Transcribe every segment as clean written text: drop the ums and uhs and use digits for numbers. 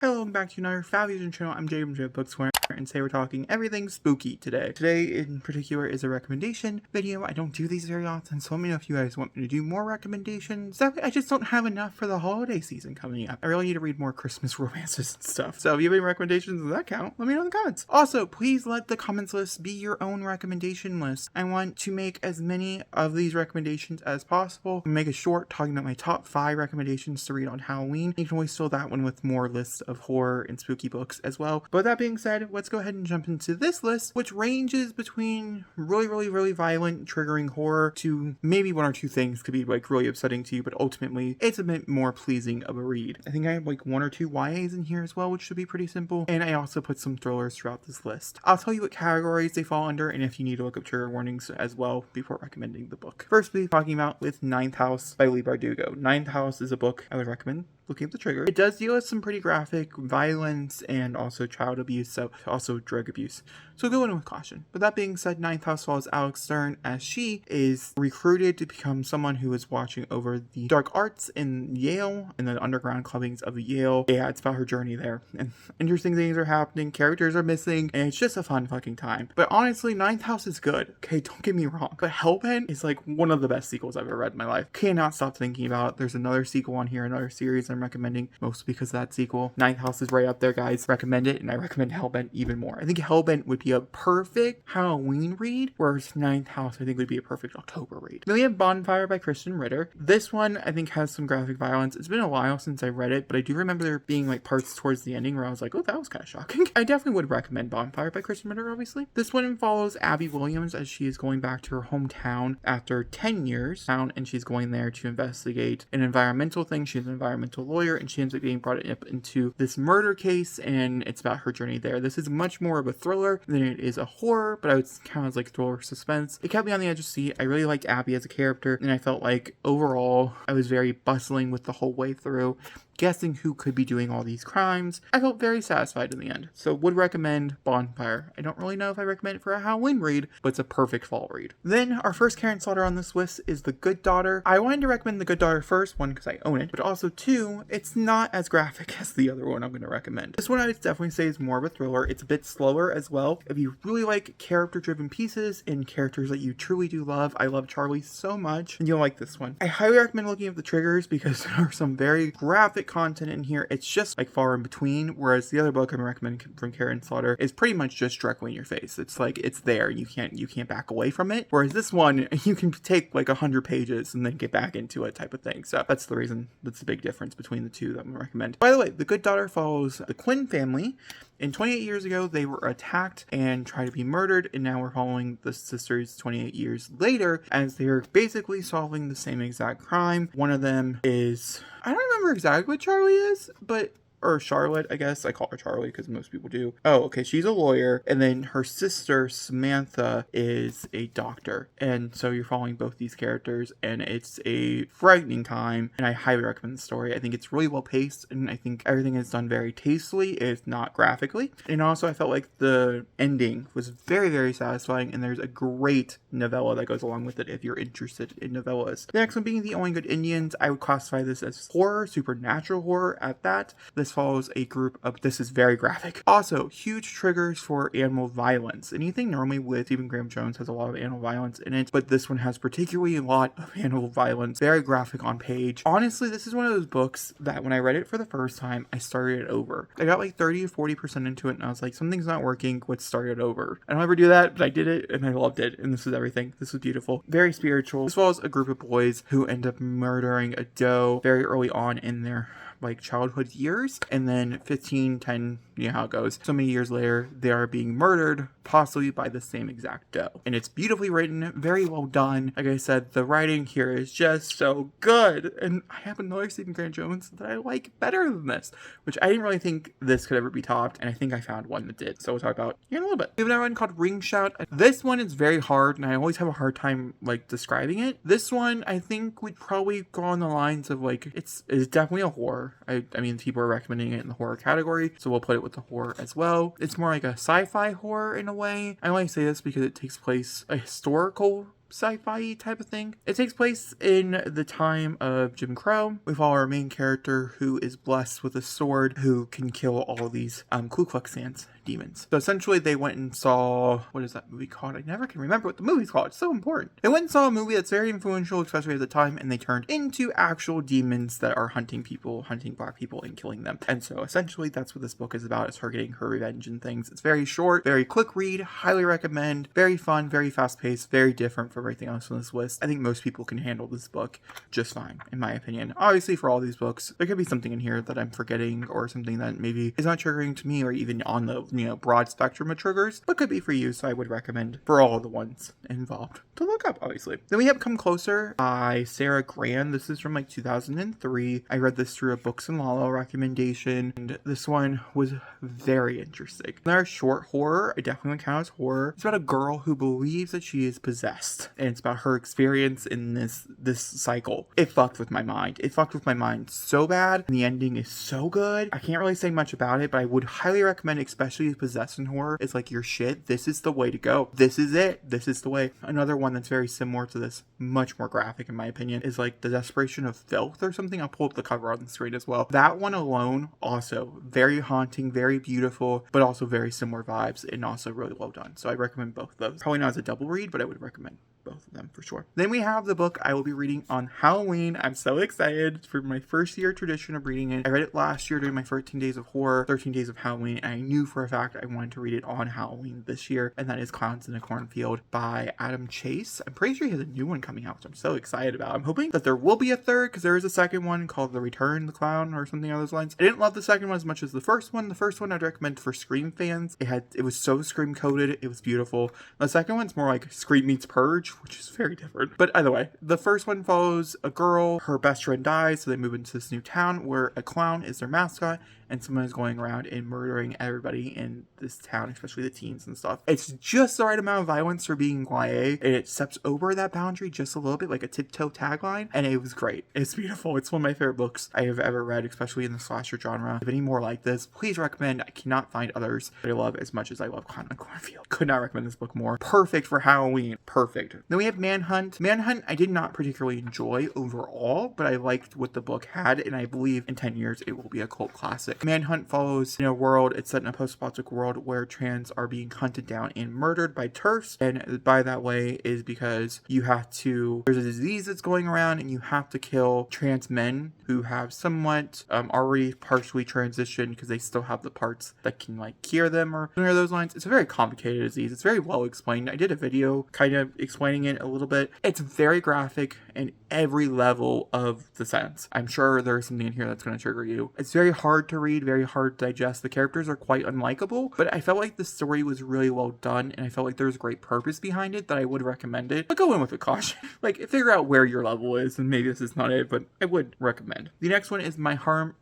Hello, welcome back to another fabulous channel. I'm Jay from J Booksware, and today we're talking everything spooky today. Today in particular is a recommendation video. I don't do these very often, so let me know if you guys want me to do more recommendations. That way I just don't have enough for the holiday season coming up. I really need to read more Christmas romances and stuff. So if you have any recommendations of that count, let me know in the comments. Also, please let the comments list be your own recommendation list. I want to make as many of these recommendations as possible. Make a short talking about my top 5 recommendations to read on Halloween. You can always fill that one with more lists of horror and spooky books as well. But that being said, let's go ahead and jump into this list, which ranges between really violent, triggering horror to maybe one or two things could be like really upsetting to you, but ultimately it's a bit more pleasing of a read. I think I have like 1 or 2 YAs in here as well, which should be pretty simple. And I also put some thrillers throughout this list. I'll tell you what categories they fall under and if you need to look up trigger warnings as well before recommending the book. First, we'll be talking about with Ninth House by Leigh Bardugo. Ninth House is a book I would recommend looking at the trigger. It does deal with some pretty graphic violence and also child abuse, so also drug abuse. So go in with caution. But that being said, Ninth House follows Alex Stern as she is recruited to become someone who is watching over the dark arts in Yale and the underground clubbings of Yale. Yeah, it's about her journey there. And interesting things are happening, characters are missing, and it's just a fun fucking time. But honestly, Ninth House is good. Okay, don't get me wrong. But Hellbent is like one of the best sequels I've ever read in my life. Cannot stop thinking about it. There's another sequel on here, another series I'm recommending, mostly because of that sequel. Ninth House is right up there, guys. Recommend it, and I recommend Hellbent even more. I think Hellbent would be a perfect Halloween read, whereas Ninth House I think would be a perfect October read. Then we have Bonfire by Kristen Ritter. This one I think has some graphic violence. It's been a while since I read it, but I do remember there being like parts towards the ending where I was like, oh, that was kind of shocking. I definitely would recommend Bonfire by Kristen Ritter, obviously. This one follows Abby Williams as she is going back to her hometown after 10 years, and she's going there to investigate an environmental thing. She's an environmental lawyer, and she ends up being brought up into this murder case, and it's about her journey there. This is much more of a thriller than it is a horror, but I would count as like thriller suspense. It kept me on the edge of the seat. I really liked Abby as a character, and I felt like overall I was very bustling with the whole way through, guessing who could be doing all these crimes. I felt very satisfied in the end, so would recommend Bonfire. I don't really know if I recommend it for a Halloween read, but it's a perfect fall read. Then our first Karen Slaughter on this list is The Good Daughter. I wanted to recommend The Good Daughter first, one, because I own it, but also two, it's not as graphic as the other one I'm going to recommend. This one I would definitely say is more of a thriller. It's a bit slower as well. If you really like character-driven pieces and characters that you truly do love, I love Charlie so much, and you'll like this one. I highly recommend looking at the triggers because there are some very graphic content in here. It's just like far in between, whereas the other book I'm recommending from Karen Slaughter is pretty much just directly in your face. It's like it's there, you can't back away from it, whereas this one you can take like 100 pages and then get back into it type of thing. So that's the reason, that's the big difference between the two that I'm gonna recommend. By the way, The Good Daughter follows the Quinn family. And 28 years ago, they were attacked and tried to be murdered, and now we're following the sisters 28 years later as they're basically solving the same exact crime. One of them is, I don't remember exactly what Charlie is, but or Charlotte, I guess. I call her Charlie because most people do. Oh, okay, she's a lawyer, and then her sister, Samantha, is a doctor. And so you're following both these characters, and it's a frightening time, and I highly recommend the story. I think it's really well paced, and I think everything is done very tastefully, if not graphically. And also, I felt like the ending was very satisfying, and there's a great novella that goes along with it if you're interested in novellas. The next one being The Only Good Indians. I would classify this as horror, supernatural horror at that. This follows a group of, this is very graphic. Also, huge triggers for animal violence. Anything normally with Stephen Graham Jones has a lot of animal violence in it, but this one has particularly a lot of animal violence. Very graphic on page. Honestly, this is one of those books that when I read it for the first time, I started it over. I got like 30 to 40% into it, and I was like, something's not working, let's start it over. I don't ever do that, but I did it, and I loved it, and this is everything. This was beautiful. Very spiritual. As well as a group of boys who end up murdering a doe very early on in their like childhood years, and then 10, you know how it goes. So many years later, they are being murdered, possibly by the same exact doe. And it's beautifully written, very well done. Like I said, the writing here is just so good. And I have another Stephen Graham Jones that I like better than this, which I didn't really think this could ever be topped, and I think I found one that did. So we'll talk about here in a little bit. We have another one called Ring Shout. This one is very hard, and I always have a hard time like describing it. This one I think would probably go on the lines of like, it's definitely a horror. I mean, people are recommending it in the horror category, so we'll put it with the horror as well. It's more like a sci-fi horror in a way. I only say this because it takes place a historical sci-fi type of thing. It takes place in the time of Jim Crow. We follow our main character who is blessed with a sword who can kill all of these Ku Klux Klan's demons. So essentially they went and saw, what is that movie called? I never can remember what the movie's called. It's so important. They went and saw a movie that's very influential, especially at the time, and they turned into actual demons that are hunting people, hunting black people and killing them. And so essentially that's what this book is about, is her getting her revenge and things. It's very short, very quick read, highly recommend, very fun, very fast paced, very different from everything else on this list. I think most people can handle this book just fine, in my opinion. Obviously for all these books, there could be something in here that I'm forgetting or something that maybe is not triggering to me or even on the broad spectrum of triggers, but could be for you. So I would recommend for all the ones involved to look up, obviously. Then we have Come Closer by Sarah Gran. This is from like 2003. I read this through a Books and Lala recommendation, and this one was very interesting. Another short horror. I definitely would count as horror. It's about a girl who believes that she is possessed, and it's about her experience in this cycle. It fucked with my mind. It fucked with my mind so bad, and the ending is so good. I can't really say much about it, but I would highly recommend, especially possession horror. It's like your shit. This is the way to go. This is it. This is the way. Another one that's very similar to this, much more graphic in my opinion, is like The Desperation of Filth or something. I'll pull up the cover on the screen as well. That one alone, also very haunting, very beautiful, but also very similar vibes and also really well done. So I recommend both of those. Probably not as a double read, but I would recommend both of them for sure. Then we have the book I will be reading on Halloween. I'm so excited for my first year tradition of reading it. I read it last year during my 13 Days of Horror, 13 Days of Halloween, and I knew for a fact I wanted to read it on Halloween this year, and that is Clowns in a Cornfield by Adam Chase. I'm pretty sure he has a new one coming out, which I'm so excited about. I'm hoping that there will be a third, because there is a second one called The Return the Clown or something along those lines. I didn't love the second one as much as the first one. The first one I'd recommend for Scream fans. It was so Scream coded. It was beautiful. The second one's more like Scream meets Purge, which is very different. But either way, the first one follows a girl. Her best friend dies, so they move into this new town where a clown is their mascot, and someone is going around and murdering everybody in this town, especially the teens and stuff. It's just the right amount of violence for being YA, and it steps over that boundary just a little bit, like a tiptoe tagline, and it was great. It's beautiful. It's one of my favorite books I have ever read, especially in the slasher genre. If any more like this, please recommend. I cannot find others that I love as much as I love Clown in a Cornfield. Could not recommend this book more. Perfect for Halloween. Perfect. Then we have Manhunt. Manhunt I did not particularly enjoy overall, but I liked what the book had, and I believe in 10 years it will be a cult classic. Manhunt follows in a world, it's set in a post-apocalyptic world where trans are being hunted down and murdered by TERFs, and by that way is because there's a disease that's going around and you have to kill trans men who have somewhat already partially transitioned because they still have the parts that can like cure them or something along those lines. It's a very complicated disease. It's very well explained. I did a video kind of explaining it a little bit. It's very graphic in every level of the sense. I'm sure there's something in here that's going to trigger you. It's very hard to read, very hard to digest. The characters are quite unlikable, but I felt like the story was really well done, and I felt like there was great purpose behind it that I would recommend it. But go in with a caution. Like, figure out where your level is, and maybe this is not it, but I would recommend. The next one is My Heart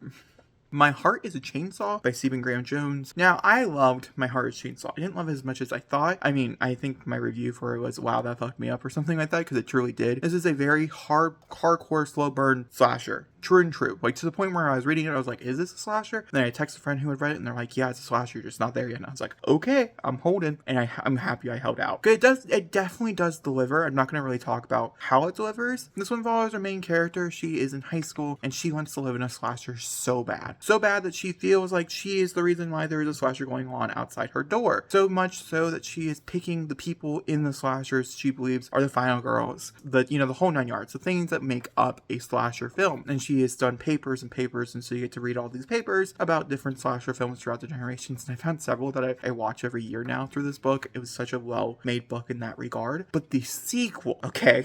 is a Chainsaw by Stephen Graham Jones. Now, I loved My Heart is a Chainsaw. I didn't love it as much as I thought. I mean, I think my review for it was, wow, that fucked me up or something like that, because it truly did. This is a very hardcore, slow burn slasher. True and true. Like, to the point where I was reading it, I was like, is this a slasher? And then I texted a friend who had read it, and they're like, yeah, it's a slasher, just not there yet. And I was like, okay, I'm holding. And I'm happy I held out. It definitely does deliver. I'm not going to really talk about how it delivers. This one follows our main character. She is in high school, and she wants to live in a slasher so bad. So bad that she feels like she is the reason why there is a slasher going on outside her door. So much so that she is picking the people in the slashers she believes are the final girls. The whole 9 yards. The things that make up a slasher film. And she has done papers and papers, and so you get to read all these papers about different slasher films throughout the generations. And I found several that I watch every year now through this book. It was such a well-made book in that regard. But the sequel, I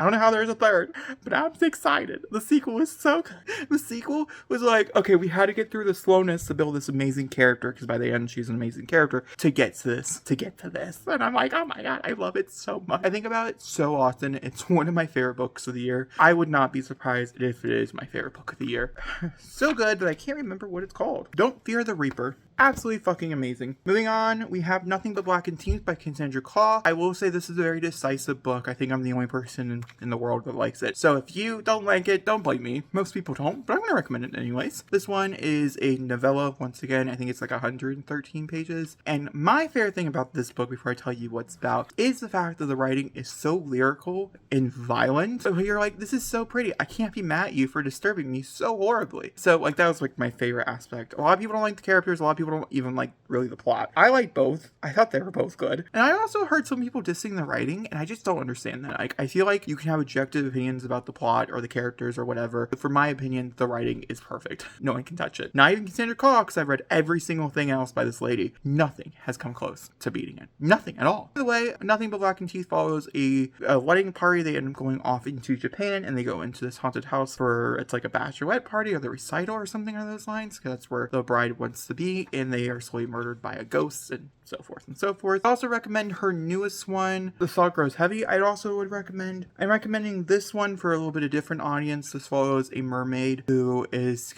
don't know how there's a third, but I'm excited. The sequel is so good. The sequel was like, okay, we had to get through the slowness to build this amazing character, because by the end she's an amazing character, to get to this. And I'm like, oh my god, I love it so much. I think about it so often. It's one of my favorite books of the year. I would not be surprised surprised if it is my favorite book of the year. So good that I can't remember what it's called. Don't Fear the Reaper. Absolutely fucking amazing. Moving on, we have Nothing But Blackened Teeth by Cassandra Claw. I will say this is a very decisive book. I think I'm the only person in the world that likes it. So if you don't like it, don't blame me. Most people don't, but I'm going to recommend it anyways. This one is a novella, once again. I think it's like 113 pages. And my favorite thing about this book, before I tell you what's about, is the fact that the writing is so lyrical and violent. So you're like, this is so pretty. I can't be mad at you for disturbing me so horribly. So like that was like my favorite aspect. A lot of people don't like the characters. A lot of people don't even like really the plot. I like both. I thought they were both good. And I also heard some people dissing the writing, and I just don't understand that. Like, I feel like you can have objective opinions about the plot or the characters or whatever, but for my opinion, the writing is perfect. No one can touch it. Not even Cassandra Claw, because I've read every single thing else by this lady. Nothing has come close to beating it. Nothing at all. By the way, Nothing But Blackened Teeth follows a wedding party. They end up going off into Japan, and they go into this haunted house for, it's like a bachelorette party or the recital or something on those lines, because that's where the bride wants to be, and they are slowly murdered by a ghost and so forth and so forth. I also recommend her newest one, The Salt Grows Heavy. I also would recommend. I'm recommending this one for a little bit of different audience. This follows a mermaid who is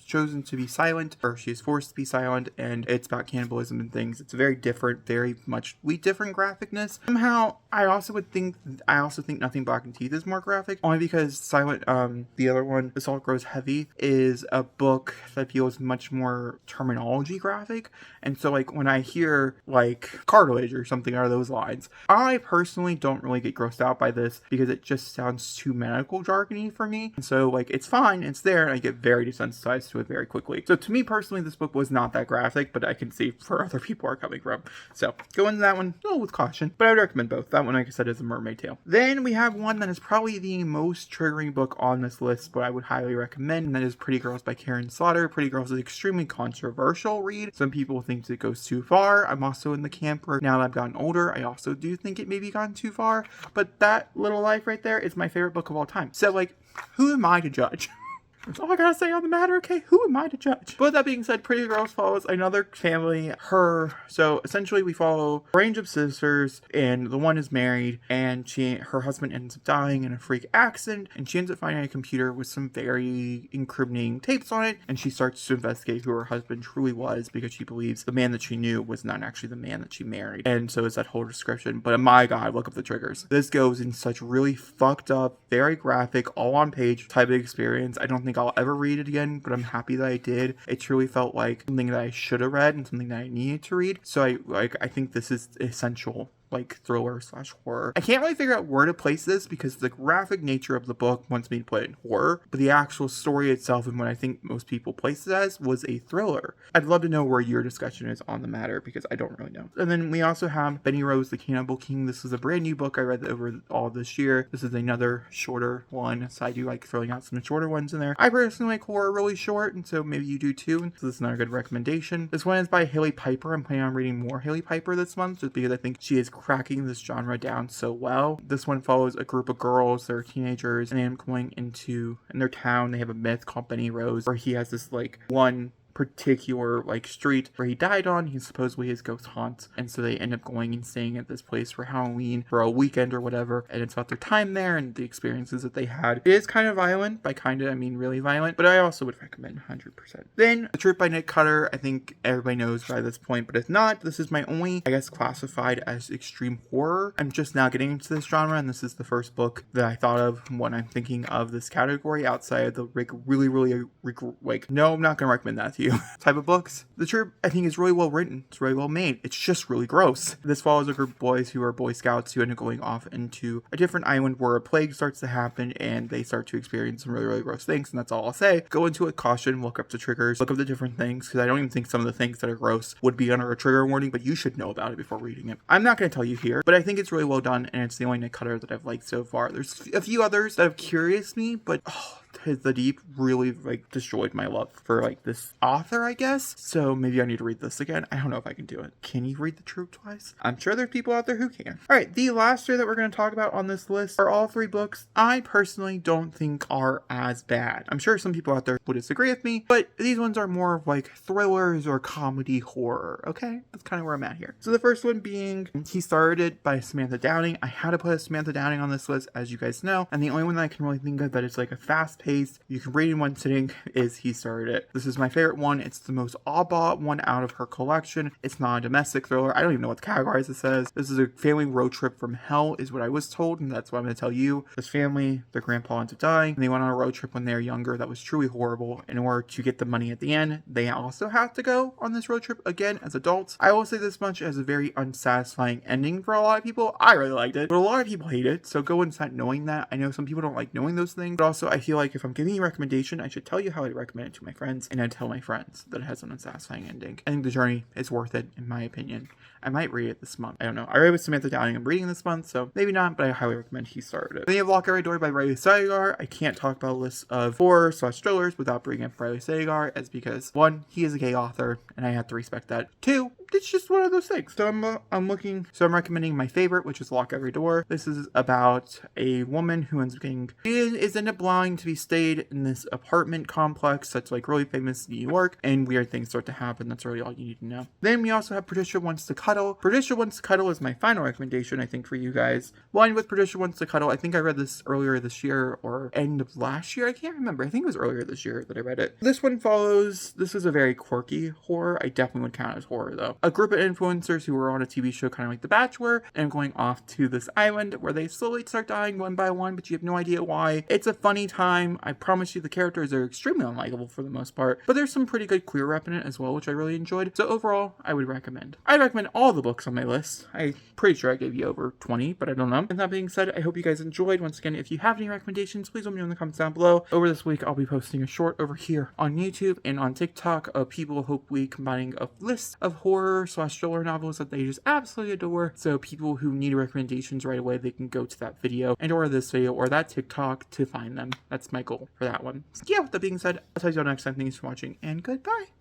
chosen to be silent, or she is forced to be silent, and it's about cannibalism and things. It's very different, very much different graphicness. Somehow, I also think Nothing Blackened Teeth is more graphic, only because the other one, The Salt Grows Heavy, is a book that feels much more terminology graphic. And so like when I hear like cartilage or something out of those lines, I personally don't really get grossed out by this because it just sounds too medical jargony for me. And so like it's fine, it's there, and I get very desensitized to it very quickly. So to me personally, this book was not that graphic, but I can see where other people are coming from. So go into that one with caution, but I would recommend both. That one, like I said, is a mermaid tale. Then we have one that is probably the most triggering book on this list, but I would highly recommend, and that is Pretty Girls by Karen Slaughter. Pretty Girls is an extremely controversial read. Some people think it goes too far. I'm also in the camp where now that I've gotten older, I also do think it maybe gone too far, but that little life right there is my favorite book of all time. So like, who am I to judge? That's all I gotta say on the matter, okay? Who am I to judge? But with that being said, Pretty Girls follows another family. So essentially we follow a range of sisters, and the one is married, and her husband ends up dying in a freak accident, and she ends up finding a computer with some very incriminating tapes on it, and she starts to investigate who her husband truly was, because she believes the man that she knew was not actually the man that she married. And so it's that whole description. But my god, look up the triggers. This goes in such really fucked up, very graphic, all on page type of experience. I don't think I'll ever read it again, but I'm happy that I did. It truly felt like something that I should have read and something that I needed to read. So I think this is essential like thriller/horror. I can't really figure out where to place this because the graphic nature of the book wants me to put it in horror, but the actual story itself and what I think most people place it as was a thriller. I'd love to know where your discussion is on the matter because I don't really know. And then we also have Benny Rose, the Cannibal King. This is a brand new book I read over all this year. This is another shorter one, so I do like throwing out some shorter ones in there. I personally like horror really short, and so maybe you do too, so this is another good recommendation. This one is by Haley Piper. I'm planning on reading more Haley Piper this month just because I think she is cracking this genre down so well. This one follows a group of girls, they're teenagers, and they end up going in their town. They have a myth called Benny Rose, where he has this like one particular like street where he died on. He's supposedly his ghost haunts, and so they end up going and staying at this place for Halloween for a weekend or whatever, and it's about their time there and the experiences that they had. It is kind of violent. By kind of I mean really violent, but I also would recommend 100%. Then The Truth by Nick Cutter. I think everybody knows by this point, but if not, this is my only, I guess, classified as extreme horror. I'm just now getting into this genre, and this is the first book that I thought of when I'm thinking of this category outside of the really like, no, I'm not gonna recommend that to you type of books. The Truth, I think, is really well written. It's really well made. It's just really gross. This follows a group of boys who are Boy Scouts who end up going off into a different island where a plague starts to happen, and they start to experience some really gross things, and that's all I'll say. Go into it with caution, look up the triggers, look up the different things, because I don't even think some of the things that are gross would be under a trigger warning, but you should know about it before reading it. I'm not going to tell you here, but I think it's really well done, and it's the only Nick Cutter that I've liked so far. There's a few others that have curious me, but The Deep really like destroyed my love for like this author, I guess. So maybe I need to read this again. I don't know if I can do it. Can you read The Troop twice? I'm sure there's people out there who can. All right, the last three that we're going to talk about on this list are all three books I personally don't think are as bad. I'm sure some people out there would disagree with me, but these ones are more of like thrillers or comedy horror, okay? That's kind of where I'm at here. So the first one being He Started It by Samantha Downing. I had to put Samantha Downing on this list, as you guys know, and the only one that I can really think of that is like a fast-paced, you can read in one sitting, is He Started It. This is my favorite one. It's the most oddball one out of her collection. It's not a domestic thriller. I don't even know what to categorize this as. This is a family road trip from hell, is what I was told, and that's what I'm going to tell you. This family, their grandpa ends up dying, and they went on a road trip when they were younger that was truly horrible. In order to get the money at the end, they also have to go on this road trip again as adults. I will say this much, as a very unsatisfying ending for a lot of people. I really liked it, but a lot of people hate it, so go inside knowing that. I know some people don't like knowing those things, but also I feel like if I'm giving you a recommendation, I should tell you how I recommend it to my friends, and I tell my friends that it has an unsatisfying ending. I think the journey is worth it, in my opinion. I might read it this month. I don't know. I read with Samantha Downing. I'm reading this month, so maybe not, but I highly recommend He Started It. Then you have Lock Every Door by Riley Sagar. I can't talk about a list of horror/thrillers without bringing up Riley Sagar, as because, one, he is a gay author, and I have to respect that. Two, it's just one of those things. So I'm recommending my favorite, which is Lock Every Door. This is about a woman who ends up ended up allowing to be stayed in this apartment complex that's like really famous in New York, and weird things start to happen. That's really all you need to know. Then we also have Patricia Wants to Cuddle. Patricia Wants to Cuddle is my final recommendation, I think, for you guys. One with Patricia Wants to Cuddle. I think I read this earlier this year or end of last year. I can't remember. I think it was earlier this year that I read it. This one follows, this is a very quirky horror. I definitely would count it as horror though. A group of influencers who were on a TV show kind of like The Bachelor and going off to this island where they slowly start dying one by one, but you have no idea why. It's a funny time. I promise you the characters are extremely unlikable for the most part, but there's some pretty good queer rep in it as well, which I really enjoyed. So overall, I would recommend. I'd recommend all the books on my list. I'm pretty sure I gave you over 20, but I don't know. And that being said, I hope you guys enjoyed. Once again, if you have any recommendations, please let me know in the comments down below. Over this week, I'll be posting a short over here on YouTube and on TikTok of people hopefully combining a list of horror/thriller novels that they just absolutely adore. So people who need recommendations right away, they can go to that video and or this video or that TikTok to find them. That's my goal for that one. So yeah, with that being said, I'll talk to you all next time. Thanks for watching and goodbye.